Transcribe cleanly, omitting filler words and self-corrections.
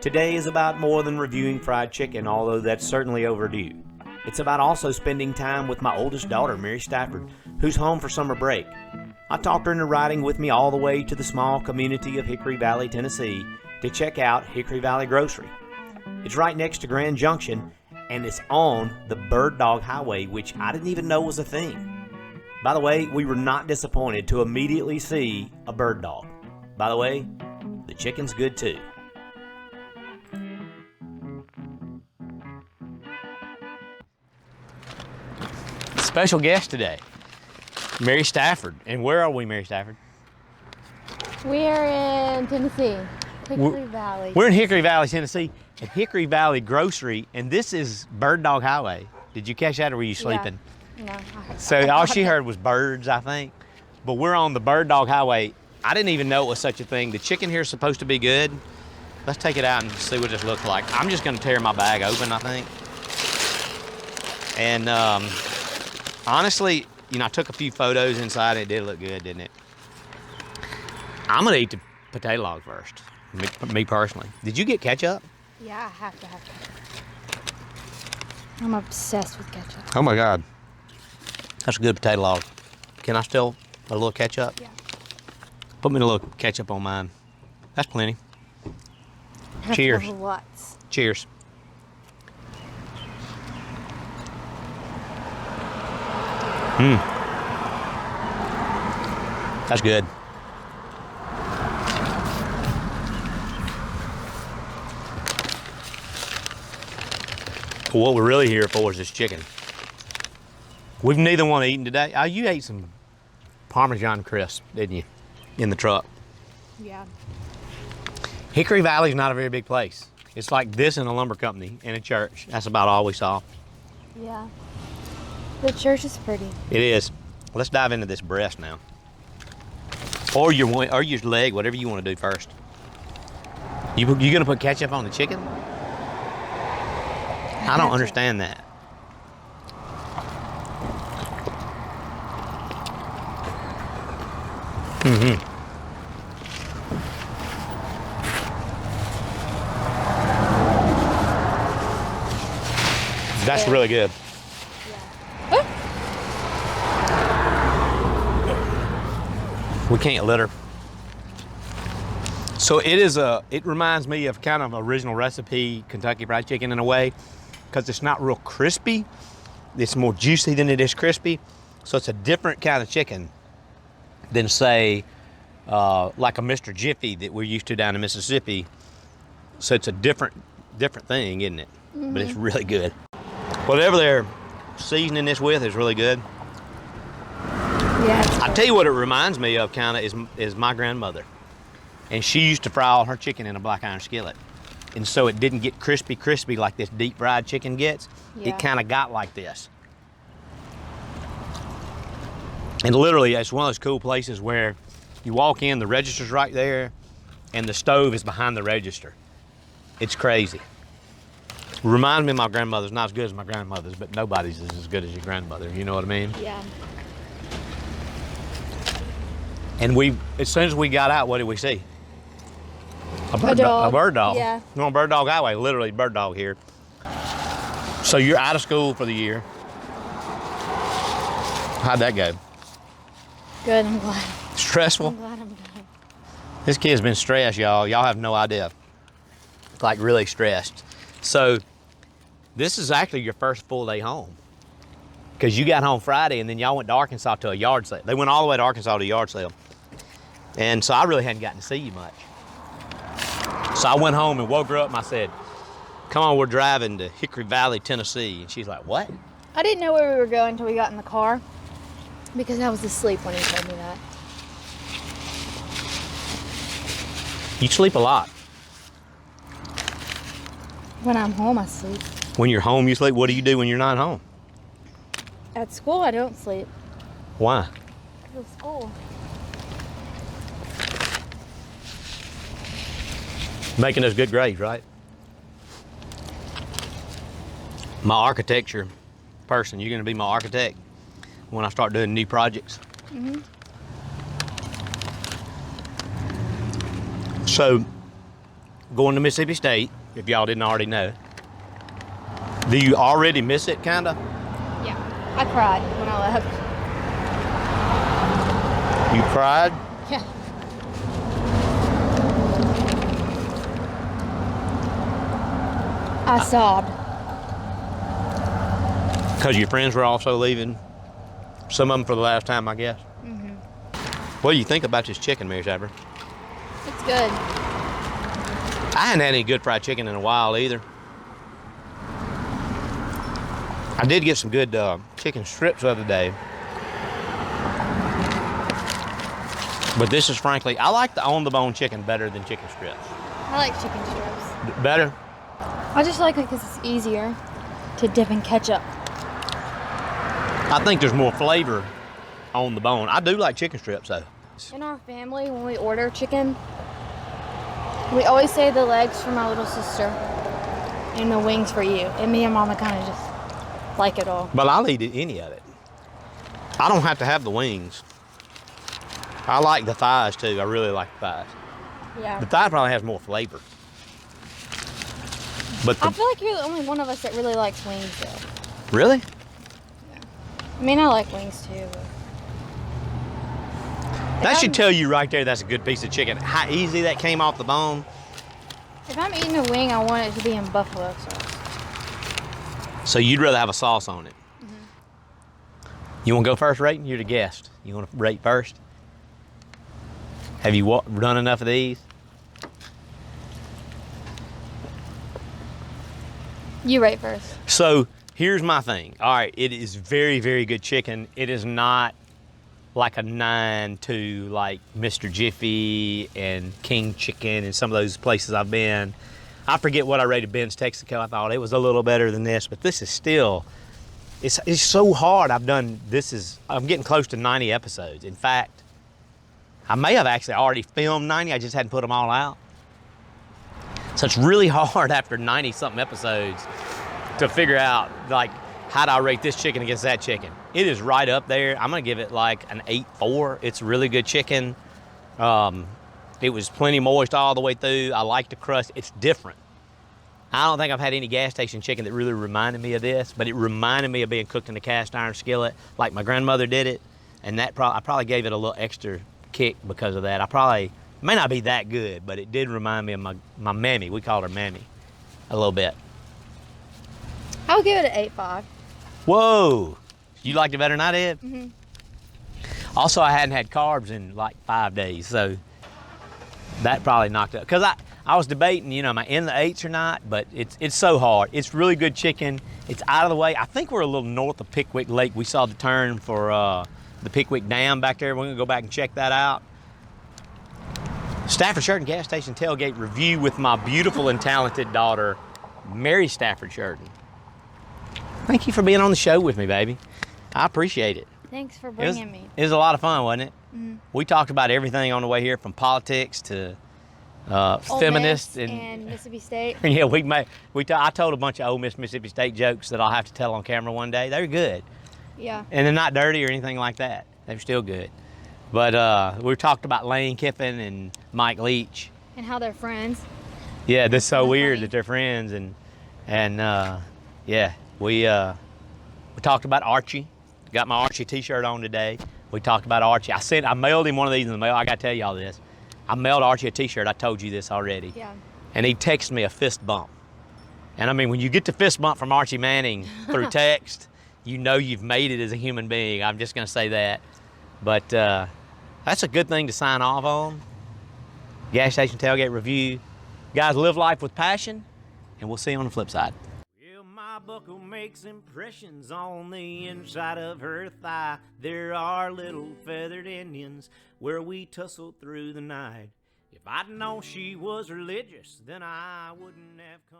Today is about more than reviewing fried chicken, although that's certainly overdue. It's about also spending time with my oldest daughter, Mary Stafford, who's home for summer break. I talked her into riding with me all the way to the small community of Hickory Valley, Tennessee, to check out Hickory Valley Grocery. It's right next to Grand Junction, and it's on the Bird Dog Highway, which I didn't even know was a thing. By the way, we were not disappointed to immediately see a bird dog. By the way, the chicken's good too. Special guest today, Mary Stafford. And where are we, Mary Stafford? We're in Tennessee, Hickory Valley. We're in Hickory Valley, Tennessee, at Hickory Valley Grocery, and this is Bird Dog Highway. Did you catch that, or were you sleeping? Yeah. No, I heard. So all she heard was birds, I think. But we're on the Bird Dog Highway. I didn't even know it was such a thing. The chicken here is supposed to be good. Let's take it out and see what this looks like. I'm just gonna tear my bag open, I think. And honestly, you know, I took a few photos inside. It did look good, didn't it? I'm gonna eat the potato log first, me personally. Did you get ketchup? Yeah, I have to have ketchup. I'm obsessed with ketchup. Oh my God. That's a good potato log. Can I still a little ketchup? Yeah. Put me a little ketchup on mine. That's plenty. Cheers. Lots. Cheers. That's good. What we're really here for is this chicken. We've neither one eaten today. Oh, you ate some Parmesan crisp, didn't you, in the truck? Yeah. Hickory Valley's not a very big place. It's like this and a lumber company and a church. That's about all we saw. Yeah. The church is pretty. It is. Let's dive into this breast now. Or your leg, whatever you want to do first. You gonna put ketchup on the chicken? I don't understand that. That's really good. Yeah. We can't litter. So it reminds me of kind of original recipe Kentucky Fried Chicken in a way, because it's not real crispy. It's more juicy than it is crispy. So it's a different kind of chicken than, say, like a Mr. Jiffy that we're used to down in Mississippi. So it's a different thing, isn't it? Mm-hmm. But it's really good. Whatever they're seasoning this with is really good. Yeah. I tell you what it reminds me of kind of is my grandmother. And she used to fry all her chicken in a black iron skillet. And so it didn't get crispy like this deep fried chicken gets. Yeah. It kind of got like this. And literally, it's one of those cool places where you walk in, the register's right there, and the stove is behind the register. It's crazy. Reminds me of my grandmother's. Not as good as my grandmother's, but nobody's is as good as your grandmother. You know what I mean? Yeah. And as soon as we got out, what did we see? A bird dog. Yeah. We're on Bird Dog Highway, literally bird dog here. So you're out of school for the year. How'd that go? Good, I'm glad. Stressful? I'm glad I'm done. This kid's been stressed, y'all. Y'all have no idea. Like really stressed. So this is actually your first full day home. Because you got home Friday and then y'all went to Arkansas to a yard sale. They went all the way to Arkansas to a yard sale. And so I really hadn't gotten to see you much. So I went home and woke her up and I said, come on, we're driving to Hickory Valley, Tennessee. And she's like, what? I didn't know where we were going until we got in the car because I was asleep when he told me that. You sleep a lot. When I'm home, I sleep. When you're home, you sleep. What do you do when you're not home? At school, I don't sleep. Why? Because of school. Making those good grades, right? My architecture person, you're gonna be my architect when I start doing new projects. Mm-hmm. So going to Mississippi State, if y'all didn't already know. Do you already miss it, kinda? Yeah. I cried when I left. You cried? Yeah. I sobbed. Because your friends were also leaving. Some of them for the last time, I guess. What do you think about this chicken, Mary Stafford? It's good. I hadn't had any good fried chicken in a while either. I did get some good chicken strips the other day. But this is frankly, I like the on-the-bone chicken better than chicken strips. I like chicken strips. Better? I just like it because it's easier to dip in ketchup. I think there's more flavor on the bone. I do like chicken strips though. In our family, when we order chicken, we always say the legs for my little sister and the wings for you. And me and Mama kind of just like it all. But I'll eat any of it. I don't have to have the wings. I like the thighs too. I really like the thighs. Yeah. The thigh probably has more flavor. But I feel like you're the only one of us that really likes wings though. Really? I mean, I like wings too, but... That should tell you right there that's a good piece of chicken. How easy that came off the bone. If I'm eating a wing, I want it to be in buffalo sauce. So you'd rather have a sauce on it. You want to go first rating? You're the guest. You want to rate first? Have you done enough of these? You rate first. So here's my thing. All right, it is very, very good chicken. It is not like a 9 to like Mr. Jiffy and King Chicken and some of those places I've been. I forget what I rated Ben's Texaco. I thought it was a little better than this, but this is still, it's so hard. I'm getting close to 90 episodes. In fact, I may have actually already filmed 90. I just hadn't put them all out. So it's really hard after 90 something episodes to figure out like how do I rate this chicken against that chicken. It is right up there. I'm gonna give it like an 8.4. It's really good chicken. It was plenty moist all the way through. I like the crust. It's different. I don't think I've had any gas station chicken that really reminded me of this, but it reminded me of being cooked in a cast iron skillet like my grandmother did it. And that I probably gave it a little extra kick because of that. It may not be that good, but it did remind me of my mammy. We called her Mammy a little bit. I'll give it an 8.5. Whoa, you liked it better than I did? Also, I hadn't had carbs in like 5 days, so that probably knocked up. Because I was debating, am I in the 8s or not? But it's so hard. It's really good chicken. It's out of the way. I think we're a little north of Pickwick Lake. We saw the turn for the Pickwick Dam back there. We're gonna go back and check that out. Stafford Sheridan gas station tailgate review with my beautiful and talented daughter, Mary Stafford Sheridan. Thank you for being on the show with me, baby. I appreciate it. Thanks for bringing me. It was a lot of fun, wasn't it? We talked about everything on the way here, from politics to feminists and Mississippi State. Yeah, I told a bunch of Ole Miss Mississippi State jokes that I'll have to tell on camera one day. They're good. Yeah. And they're not dirty or anything like that. They're still good. But we talked about Lane Kiffin and Mike Leach. And how they're friends. Yeah, that's so That's weird funny. that they're friends. Yeah, we talked about Archie. Got my Archie t-shirt on today. We talked about Archie. I mailed him one of these in the mail. I got to tell y'all this. I mailed Archie a t-shirt. I told you this already. Yeah. And he texted me a fist bump. And I mean, when you get the fist bump from Archie Manning through text, you know you've made it as a human being. I'm just going to say that. But that's a good thing to sign off on. Gas station tailgate review. Guys, live life with passion, and we'll see you on the flip side. Well, my buckle makes impressions on the inside of her thigh. There are little feathered Indians where we tussle through the night. If I'd known she was religious, then I wouldn't have come.